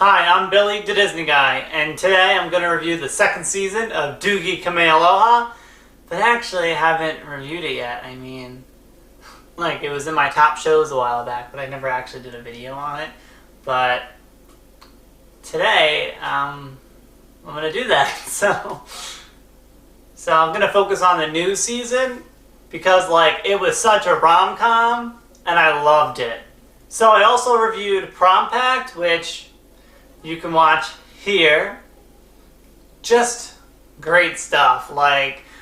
Hi, I'm Billy the Disney Guy, and today I'm going to review the second season of Doogie Kameāloha, but actually I haven't reviewed it yet. I mean, it was in my top shows a while back, but I never actually did a video on it. But today, I'm going to do that. So I'm going to focus on the new season because, it was such a rom-com, and I loved it. So I also reviewed Prom Pact, which you can watch here. Just great stuff.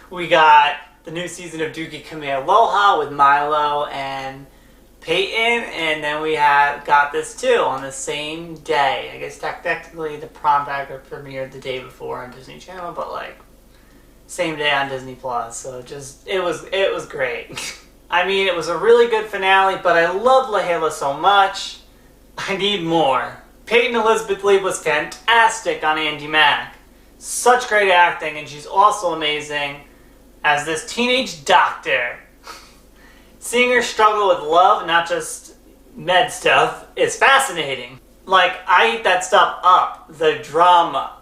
We got the new season of Doogie Kameāloha with Milo and Peyton, and then we got this too on the same day. I guess technically the Prom Pact premiered the day before on Disney Channel, but same day on Disney Plus. So it was great. I mean, it was a really good finale, but I love Lahela so much. I need more. Peyton Elizabeth Lee was fantastic on Andy Mack. Such great acting, and she's also amazing as this teenage doctor. Seeing her struggle with love, not just med stuff, is fascinating. I eat that stuff up. The drama.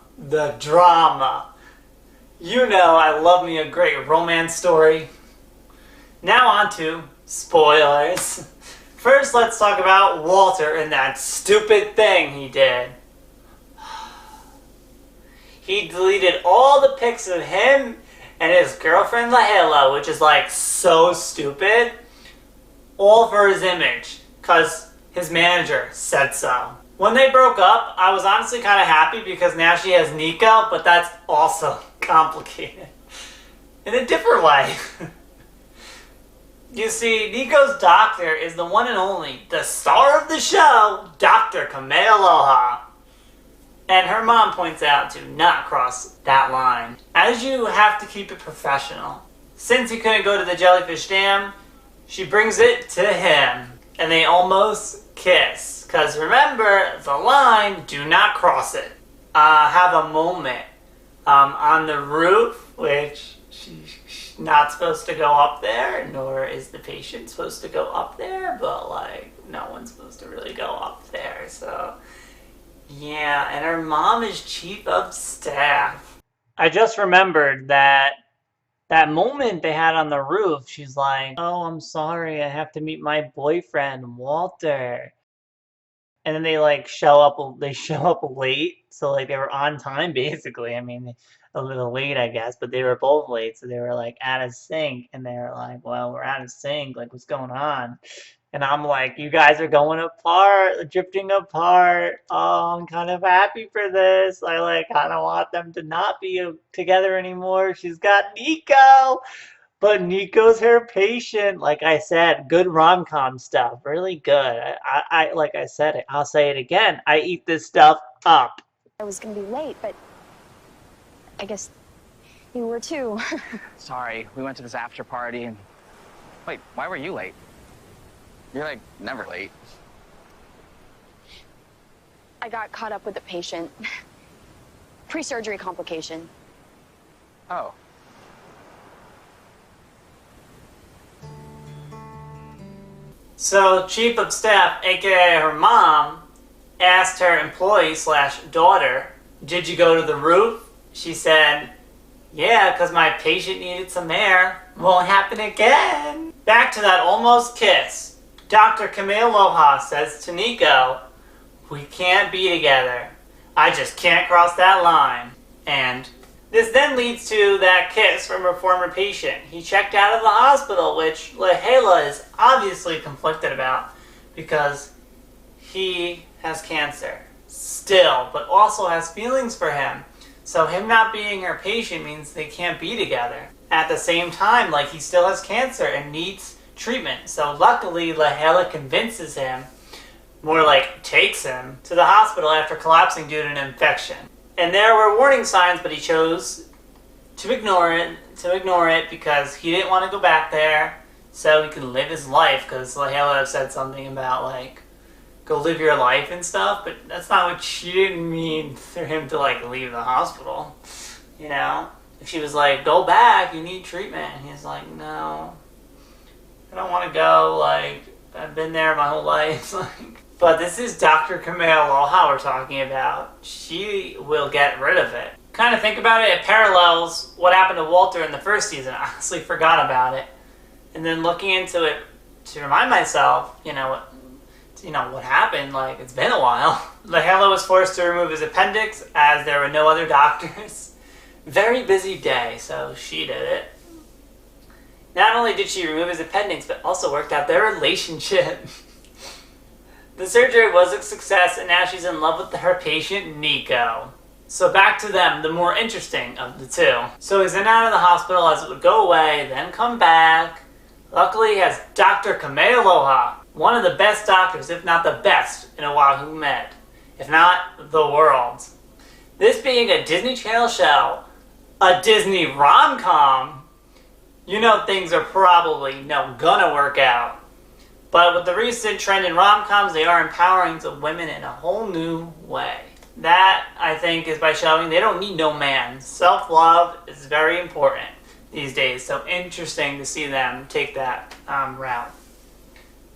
You know I love me a great romance story. Now on to spoilers. First, let's talk about Walter and that stupid thing he did. He deleted all the pics of him and his girlfriend Lahela, which is so stupid, all for his image, because his manager said so. When they broke up, I was honestly kind of happy because now she has Nico, but that's also complicated in a different way. You see, Nico's doctor is the one and only, the star of the show, Dr. Kameāloha. And her mom points out to not cross that line, as you have to keep it professional. Since he couldn't go to the jellyfish dam, she brings it to him, and they almost kiss. Because remember, the line, do not cross it. Have a moment on the roof, which she's not supposed to go up there, nor is the patient supposed to go up there, but no one's supposed to really go up there, so yeah. And her mom is chief of staff. I just remembered that moment they had on the roof. She's like, oh, I'm sorry, I have to meet my boyfriend Walter. And then they show up late, so they were on time basically. I mean, a little late I guess, but they were both late, so they were out of sync, and they were like, well, we're out of sync, what's going on? And I'm like, you guys are going apart, drifting apart. Oh, I'm kind of happy for this. I kind of want them to not be together anymore. She's got Nico, but Nico's her patient. Like I said, good rom-com stuff, really good. I like I said, I'll say it again. I eat this stuff up. I was gonna be late, but I guess you were too. Sorry, we went to this after party and... Wait, why were you late? You're never late. I got caught up with the patient. Pre-surgery complication. Oh. So, chief of staff, aka her mom, asked her employee/daughter, did you go to the roof? She said, yeah, because my patient needed some air. Won't happen again. Back to that almost kiss. Dr. Kameāloha says to Nico, we can't be together. I just can't cross that line. And this then leads to that kiss from her former patient. He checked out of the hospital, which Lahela is obviously conflicted about because he has cancer still, but also has feelings for him. So him not being her patient means they can't be together. At the same time, he still has cancer and needs treatment. So luckily, Lahela convinces him, more takes him, to the hospital after collapsing due to an infection. And there were warning signs, but he chose to ignore it because he didn't want to go back there so he could live his life, because Lahela said something about, go live your life and stuff, but that's not what she didn't mean for him to, leave the hospital, you know? If she was like, go back, you need treatment, and he's like, no, I don't want to go, I've been there my whole life, But this is Dr. Kameāloha we're talking about. She will get rid of it. Kind of think about it, it parallels what happened to Walter in the first season. I honestly forgot about it. And then looking into it to remind myself, what happened, like, it's been a while. LaHela was forced to remove his appendix as there were no other doctors. Very busy day, so she did it. Not only did she remove his appendix, but also worked out their relationship. The surgery was a success, and now she's in love with her patient, Nico. So back to them, the more interesting of the two. So he's in and out of the hospital as it would go away, then come back. Luckily, he has Dr. Kameāloha, one of the best doctors, if not the best, in Oahu Med. If not, the world. This being a Disney Channel show, a Disney rom-com, things are probably gonna work out. But with the recent trend in rom-coms, they are empowering the women in a whole new way. That, I think, is by showing they don't need no man. Self-love is very important these days, so interesting to see them take that route.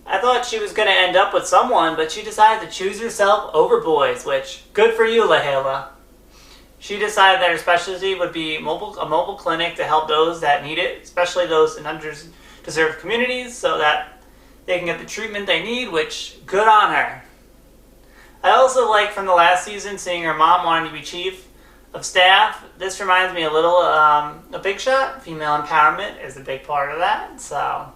I thought she was going to end up with someone, but she decided to choose herself over boys, which, good for you, LaHela. She decided that her specialty would be a mobile clinic to help those that need it, especially those in underserved communities, so that they can get the treatment they need, which, good on her. I also like from the last season seeing her mom wanting to be chief of staff. This reminds me a little of Big Shot. Female empowerment is a big part of that. So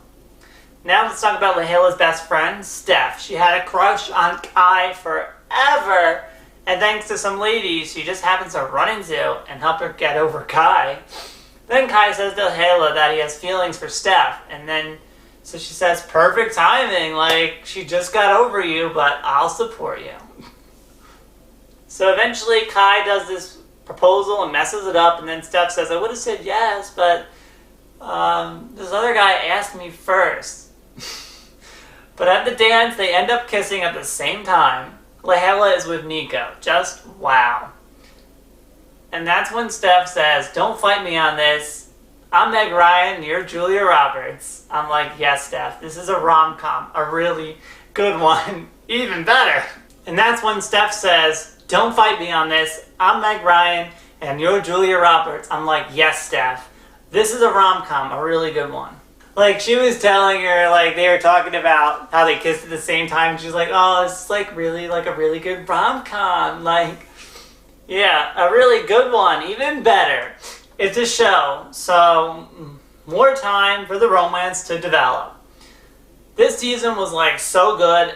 now let's talk about LaHela's best friend, Steph. She had a crush on Kai forever, and thanks to some ladies she just happens to run into and help her get over Kai. Then Kai says to LaHela that he has feelings for Steph, and then so she says, perfect timing, like, she just got over you, but I'll support you. So eventually Kai does this proposal and messes it up, and then Steph says, I would have said yes, but this other guy asked me first. But at the dance, they end up kissing at the same time. LaHela is with Nico. Just wow. And that's when Steph says, don't fight me on this. I'm Meg Ryan, you're Julia Roberts. I'm like, yes, Steph, this is a rom-com, a really good one, even better. And that's when Steph says, don't fight me on this, I'm Meg Ryan, and you're Julia Roberts. I'm like, yes, Steph, this is a rom-com, a really good one. Like, she was telling her, like, they were talking about how they kissed at the same time, and she's like, oh, this is, like, really, like, a really good rom-com. Like, yeah, a really good one, even better. It's a show, so more time for the romance to develop. This season was like so good.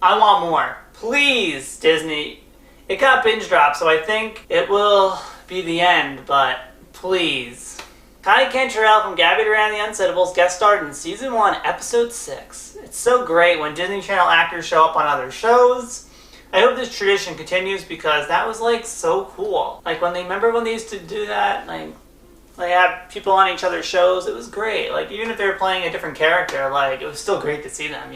I want more. Please, Disney. It got binge dropped, so I think it will be the end, but please. Connie Cantrell from Gabby Duran and the Unsittables guest starred in Season 1, Episode 6. It's so great when Disney Channel actors show up on other shows. I hope this tradition continues because that was, like, so cool. Like, remember when they used to do that? Like, they had people on each other's shows. It was great. Like, even if they were playing a different character, like, it was still great to see them,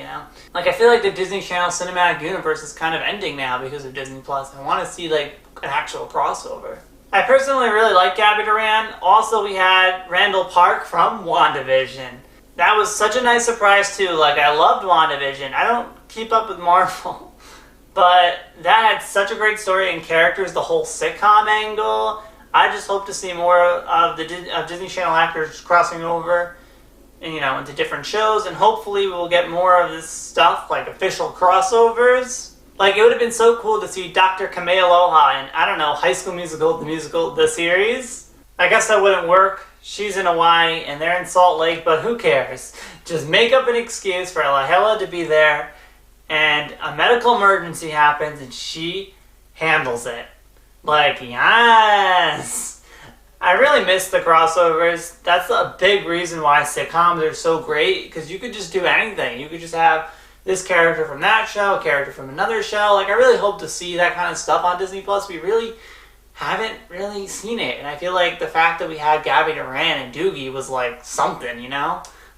Like, I feel like the Disney Channel cinematic universe is kind of ending now because of Disney+. I want to see, like, an actual crossover. I personally really like Gabby Duran. Also, we had Randall Park from WandaVision. That was such a nice surprise, too. Like, I loved WandaVision. I don't keep up with Marvel. But that had such a great story and characters, the whole sitcom angle. I just hope to see more of Disney Channel actors crossing over, and, into different shows. And hopefully we will get more of this stuff, like official crossovers. Like, it would have been so cool to see Dr. Kameāloha in, I don't know, High School Musical, the series. I guess that wouldn't work. She's in Hawaii and they're in Salt Lake, but who cares? Just make up an excuse for LaHela to be there. And a medical emergency happens, and she handles it. Like, yes! I really miss the crossovers. That's a big reason why sitcoms are so great, because you could just do anything. You could just have this character from that show, a character from another show. Like, I really hope to see that kind of stuff on Disney+. We really haven't really seen it. And I feel like the fact that we had Gabby Duran and Doogie was, like, something,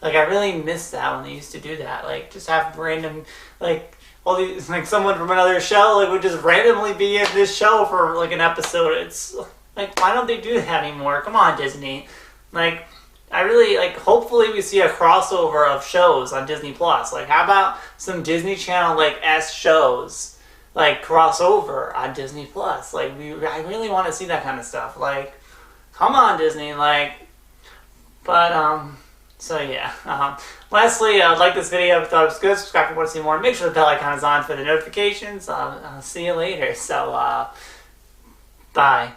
Like, I really missed that when they used to do that. Like, just have random, like, all these, like, someone from another show, like, would just randomly be in this show for, like, an episode. It's, like, why don't they do that anymore? Come on, Disney. Like, I really, like, hopefully we see a crossover of shows on Disney Plus. Like, how about some Disney Channel, like, S shows, like, crossover on Disney Plus? Like, I really want to see that kind of stuff. Like, come on, Disney, like, but, so yeah. Lastly, like this video, if you thought it was good, subscribe if you want to see more. Make sure the bell icon is on for the notifications. I'll see you later. So, bye.